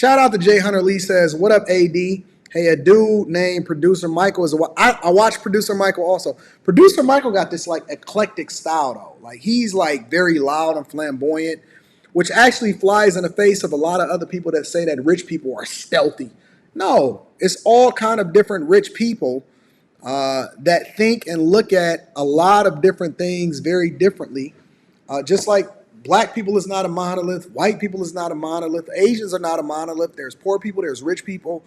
Shout out to Jay Hunter Lee says, what up, AD? Hey, a dude named Producer Michael is I watch Producer Michael also. Producer Michael got this like eclectic style though. Like he's like very loud and flamboyant, which actually flies in the face of a lot of other people that say that rich people are stealthy. No, it's all kind of different rich people that think and look at a lot of different things very differently. Just like black people is not a monolith, white people is not a monolith, Asians are not a monolith. There's poor people, there's rich people.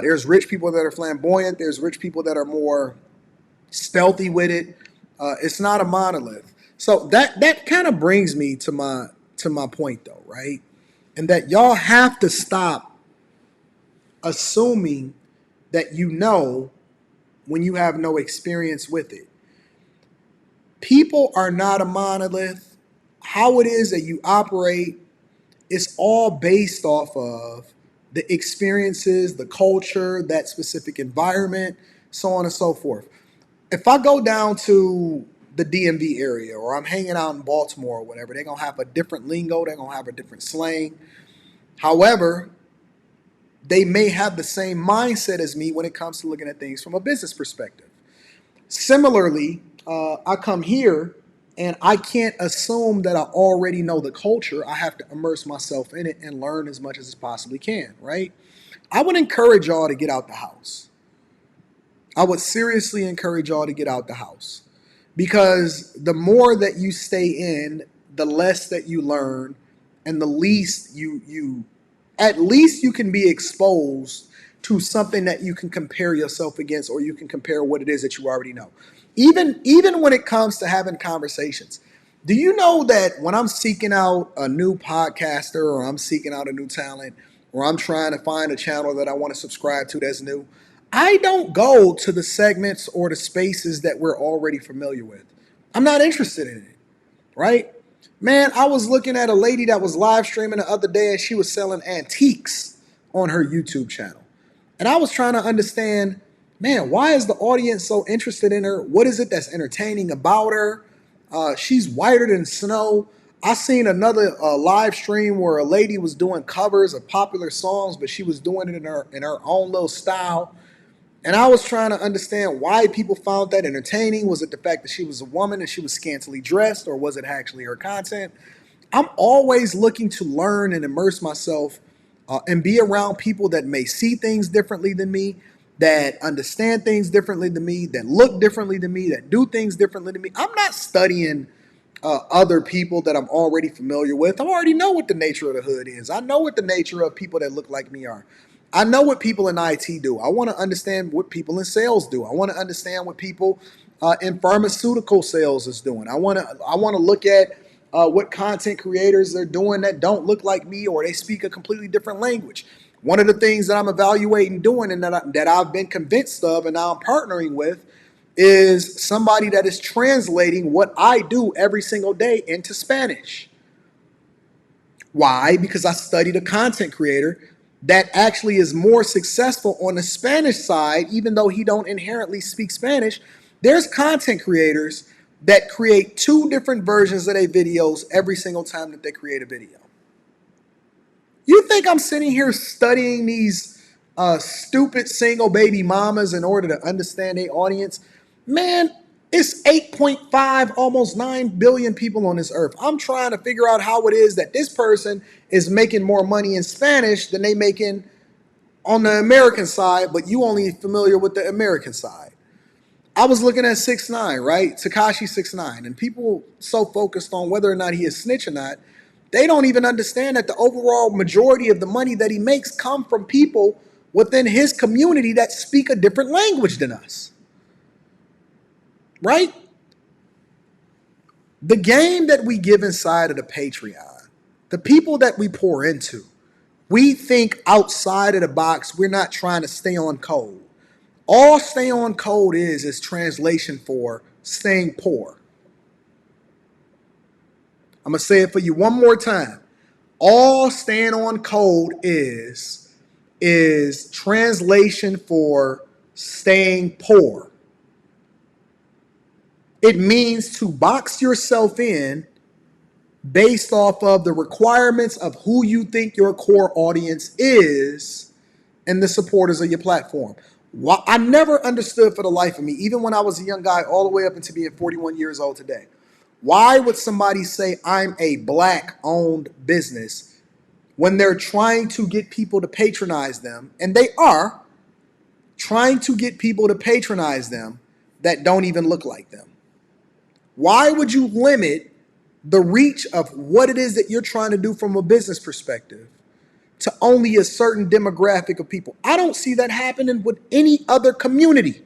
There's rich people that are flamboyant. There's rich people that are more stealthy with it. It's not a monolith. So that kind of brings me to my point though, right? And that y'all have to stop assuming that you know when you have no experience with it. People are not a monolith. How it is that you operate is all based off of the experiences, the culture, that specific environment, so on and so forth. If I go down to the DMV area or I'm hanging out in Baltimore or whatever, they're going to have a different lingo, they're going to have a different slang. However, they may have the same mindset as me when it comes to looking at things from a business perspective. Similarly, I come here and I can't assume that I already know the culture. I have to immerse myself in it and learn as much as I possibly can, right? I would encourage y'all to get out the house. I would seriously encourage y'all to get out the house because the more that you stay in, the less that you learn and the least at least you can be exposed to something that you can compare yourself against, or you can compare what it is that you already know. Even when it comes to having conversations, do you know that when I'm seeking out a new podcaster or I'm seeking out a new talent or I'm trying to find a channel that I want to subscribe to that's new, I don't go to the segments or the spaces that we're already familiar with. I'm not interested in it, right? Man, I was looking at a lady that was live streaming the other day and she was selling antiques on her YouTube channel. And I was trying to understand, man, why is the audience so interested in her? What is it that's entertaining about her? She's whiter than snow. I seen another live stream where a lady was doing covers of popular songs, but she was doing it in her own little style. And I was trying to understand why people found that entertaining. Was it the fact that she was a woman and she was scantily dressed, or was it actually her content? I'm always looking to learn and immerse myself and be around people that may see things differently than me, that understand things differently than me, that look differently than me, that do things differently than me. I'm not studying other people that I'm already familiar with. I already know what the nature of the hood is. I know what the nature of people that look like me are. I know what people in IT do. I want to understand what people in sales do. I want to understand what people in pharmaceutical sales is doing. I want to look at what content creators are doing that don't look like me, or they speak a completely different language. One of the things that I'm evaluating doing and that I've been convinced of and now I'm partnering with is somebody that is translating what I do every single day into Spanish. Why? Because I studied a content creator that actually is more successful on the Spanish side, even though he don't inherently speak Spanish. There's content creators that create two different versions of their videos every single time that they create a video. You think I'm sitting here studying these stupid single baby mamas in order to understand their audience? Man, it's 8.5, almost 9 billion people on this earth. I'm trying to figure out how it is that this person is making more money in Spanish than they making on the American side, but you only familiar with the American side. I was looking at 6ix9ine, right? Tekashi 6ix9ine, and people so focused on whether or not he is snitch or not, they don't even understand that the overall majority of the money that he makes come from people within his community that speak a different language than us. Right? The game that we give inside of the Patreon, the people that we pour into, we think outside of the box. We're not trying to stay on code. All stay on code is translation for staying poor. I'm going to say it for you one more time. All staying on code is translation for staying poor. It means to box yourself in based off of the requirements of who you think your core audience is and the supporters of your platform. I never understood for the life of me, even when I was a young guy, all the way up into being 41 years old today. Why would somebody say I'm a black-owned business when they're trying to get people to patronize them, and they are trying to get people to patronize them that don't even look like them? Why would you limit the reach of what it is that you're trying to do from a business perspective to only a certain demographic of people? I don't see that happening with any other community.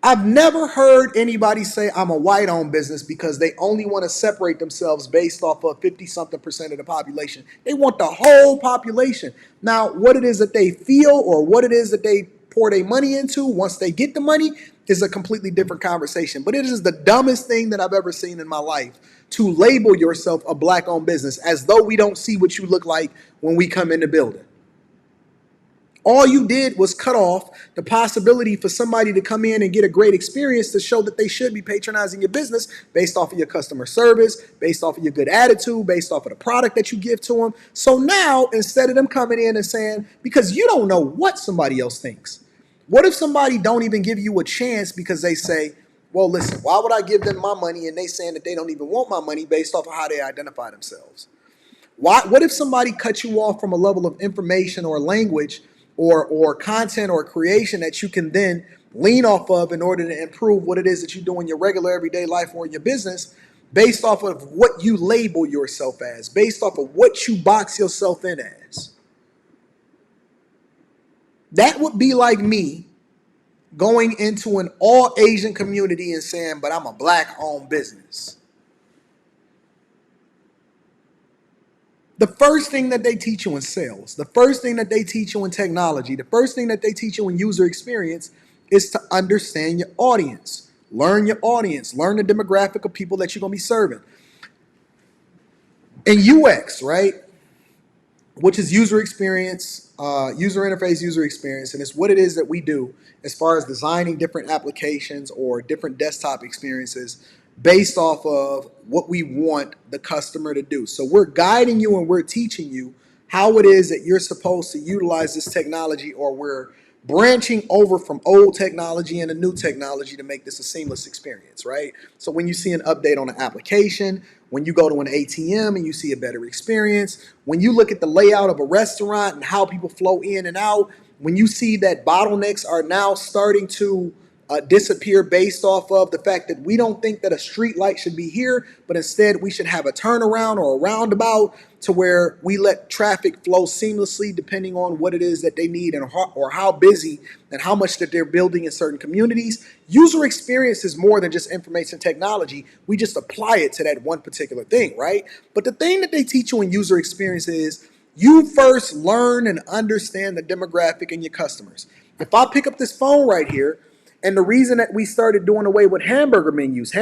I've never heard anybody say I'm a white-owned business because they only want to separate themselves based off of 50-something% of the population. They want the whole population. Now, what it is that they feel or what it is that they pour their money into once they get the money is a completely different conversation. But it is the dumbest thing that I've ever seen in my life to label yourself a black-owned business as though we don't see what you look like when we come in the building. All you did was cut off the possibility for somebody to come in and get a great experience to show that they should be patronizing your business based off of your customer service, based off of your good attitude, based off of the product that you give to them. So now, instead of them coming in and saying, because you don't know what somebody else thinks. What if somebody don't even give you a chance because they say, well, listen, why would I give them my money and they saying that they don't even want my money based off of how they identify themselves? What if somebody cuts you off from a level of information or language or content or creation that you can then lean off of in order to improve what it is that you do in your regular everyday life or in your business based off of what you label yourself as, based off of what you box yourself in as? That would be like me going into an all Asian community and saying, but I'm a black-owned business. The first thing that they teach you in sales, the first thing that they teach you in technology, the first thing that they teach you in user experience is to understand your audience. Learn your audience. Learn the demographic of people that you're going to be serving. In UX, right, which is user experience, user interface, user experience, and it's what it is that we do as far as designing different applications or different desktop experiences based off of what we want the customer to do. So we're guiding you and we're teaching you how it is that you're supposed to utilize this technology, or we're branching over from old technology into new technology to make this a seamless experience, right? So when you see an update on an application, when you go to an ATM and you see a better experience, when you look at the layout of a restaurant and how people flow in and out, when you see that bottlenecks are now starting to disappear based off of the fact that we don't think that a street light should be here, but instead we should have a turnaround or a roundabout to where we let traffic flow seamlessly depending on what it is that they need and or how busy and how much that they're building in certain communities. User experience is more than just information technology. We just apply it to that one particular thing, right? But the thing that they teach you in user experience is you first learn and understand the demographic in your customers. If I pick up this phone right here, and the reason that we started doing away with hamburger menus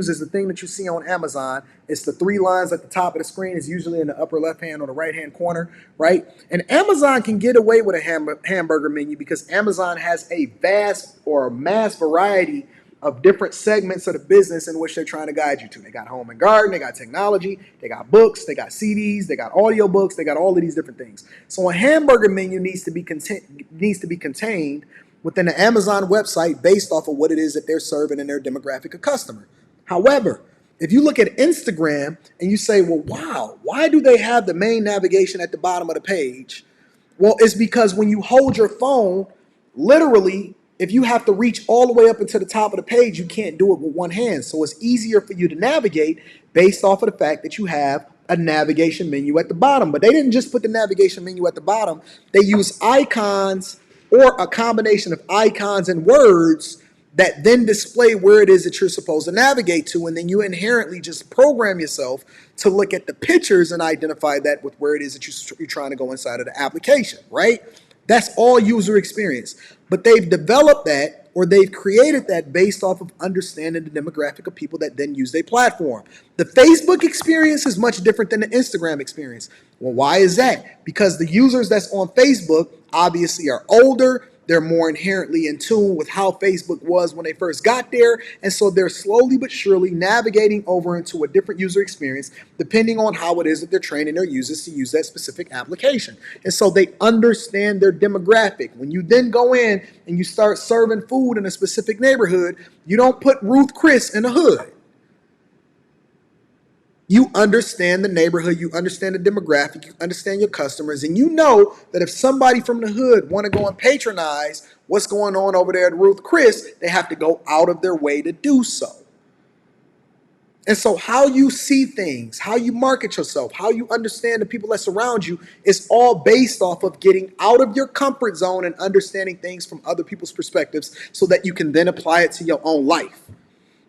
is the thing that you see on Amazon. It's the 3 lines at the top of the screen. It's usually in the upper left hand or the right hand corner, right? And Amazon can get away with a hamburger menu because Amazon has a vast or a mass variety of different segments of the business in which they're trying to guide you to. They got home and garden, they got technology, they got books, they got CDs, they got audiobooks, they got all of these different things. So a hamburger menu needs to be contained within the Amazon website based off of what it is that they're serving in their demographic of customer. However, if you look at Instagram and you say, well, wow, why do they have the main navigation at the bottom of the page? Well, it's because when you hold your phone, literally, if you have to reach all the way up into the top of the page, you can't do it with one hand. So it's easier for you to navigate based off of the fact that you have a navigation menu at the bottom. But they didn't just put the navigation menu at the bottom. They use icons or a combination of icons and words that then display where it is that you're supposed to navigate to, and then you inherently just program yourself to look at the pictures and identify that with where it is that you're trying to go inside of the application, right? That's all user experience. But they've developed that, or they've created that based off of understanding the demographic of people that then use their platform. The Facebook experience is much different than the Instagram experience. Well, why is that? Because the users that's on Facebook obviously are older, They're more inherently in tune with how Facebook was when they first got there. And so they're slowly but surely navigating over into a different user experience depending on how it is that they're training their users to use that specific application. And so they understand their demographic. When you then go in and you start serving food in a specific neighborhood, you don't put Ruth Chris in the hood. You understand the neighborhood, you understand the demographic, you understand your customers, and you know that if somebody from the hood want to go and patronize what's going on over there at Ruth Chris, they have to go out of their way to do so. And so how you see things, how you market yourself, how you understand the people that surround you is all based off of getting out of your comfort zone and understanding things from other people's perspectives so that you can then apply it to your own life.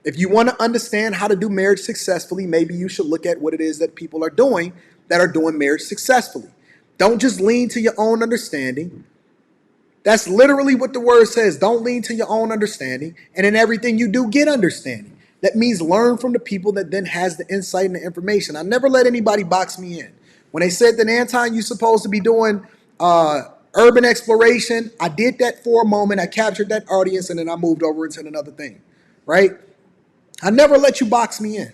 If you want to understand how to do marriage successfully, maybe you should look at what it is that people are doing that are doing marriage successfully. Don't just lean to your own understanding. That's literally what the word says. Don't lean to your own understanding. And in everything you do, get understanding. That means learn from the people that then has the insight and the information. I never let anybody box me in. When they said that, Anton, you're supposed to be doing urban exploration, I did that for a moment. I captured that audience and then I moved over into another thing, right? I never let you box me in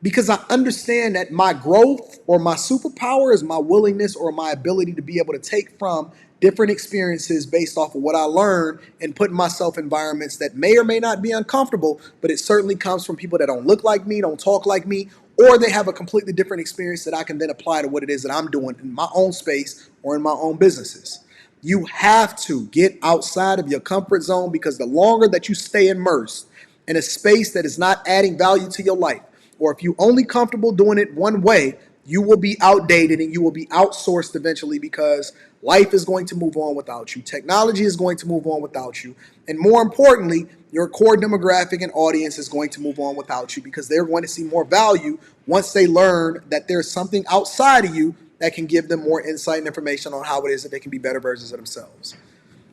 because I understand that my growth or my superpower is my willingness or my ability to be able to take from different experiences based off of what I learned and put myself in environments that may or may not be uncomfortable, but it certainly comes from people that don't look like me, don't talk like me, or they have a completely different experience that I can then apply to what it is that I'm doing in my own space or in my own businesses. You have to get outside of your comfort zone because the longer that you stay immersed in a space that is not adding value to your life, or if you're only comfortable doing it one way, you will be outdated and you will be outsourced eventually because life is going to move on without you. Technology is going to move on without you. And more importantly, your core demographic and audience is going to move on without you because they're going to see more value once they learn that there's something outside of you that can give them more insight and information on how it is that they can be better versions of themselves.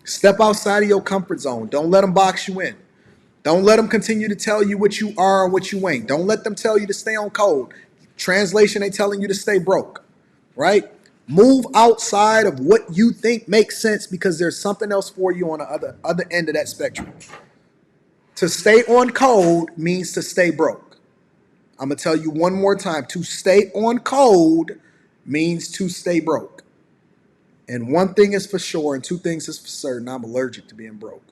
Step outside of your comfort zone. Don't let them box you in. Don't let them continue to tell you what you are and what you ain't. Don't let them tell you to stay on code. Translation, they telling you to stay broke, right? Move outside of what you think makes sense because there's something else for you on the other end of that spectrum. To stay on code means to stay broke. I'm going to tell you one more time. To stay on code means to stay broke. And one thing is for sure and two things is for certain. I'm allergic to being broke.